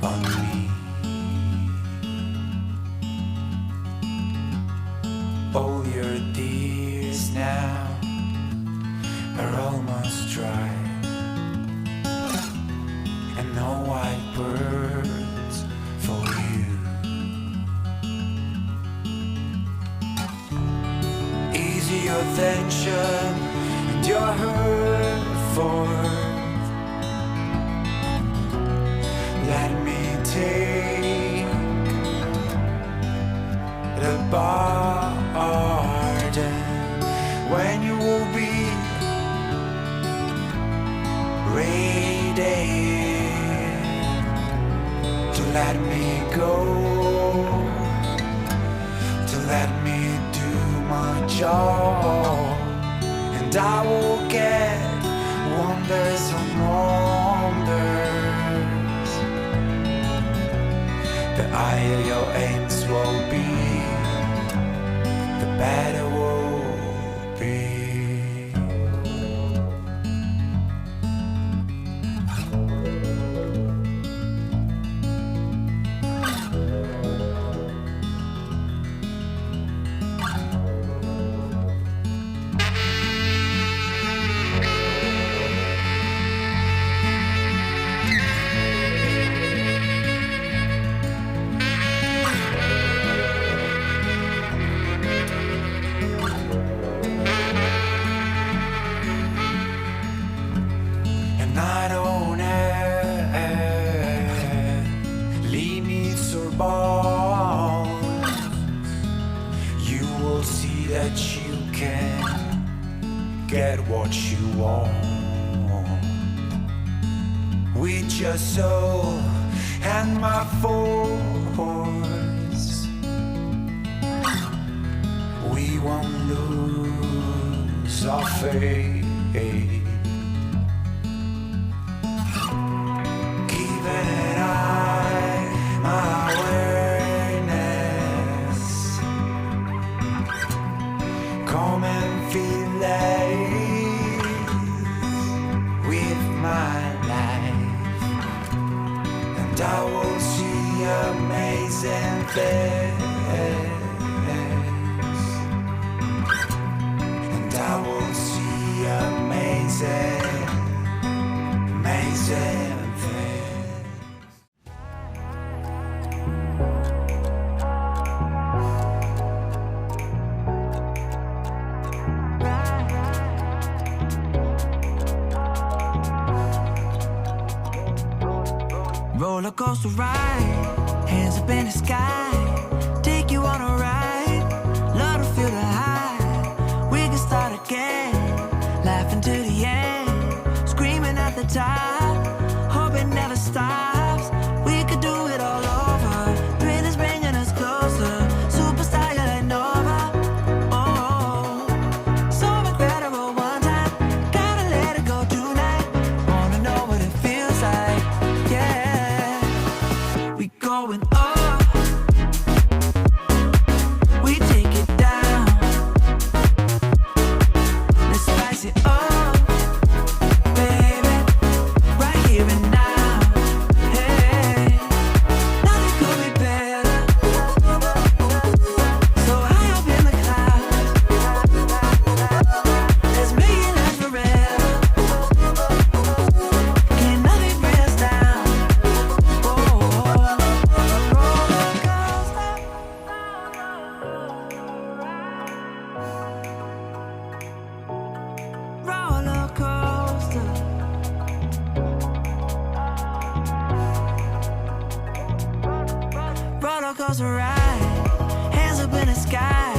on me. All your tears now are almost dry, and no white birds for you. Easy your tension and your hurt for. Let me take the pardon when you will be ready to let me go, to let me do my job, and I will get wonders on wonders. The higher your aims will be, the better will be. I don't have limits or bounds. You will see that you can get what you want with your soul and my force. We won't lose our faith. Amazing things, and I will see amazing, amazing things. Roller coaster ride, hands up in the sky, take you on a ride, love to feel the high. We can start again, laughing to the end, screaming at the top, hope it never stops. We could do it all over, thrill is bringing us closer, superstar you're like Nova. Oh, so incredible one time, gotta let it go tonight, wanna know what it feels like, yeah. We going up, we take it down, let's spice it up, baby, right here and now, hey, nothing could be better, so high up in the clouds, let's make it last forever, can nothing bring us down, oh, roller coaster, roller coaster ride, hands up in the sky,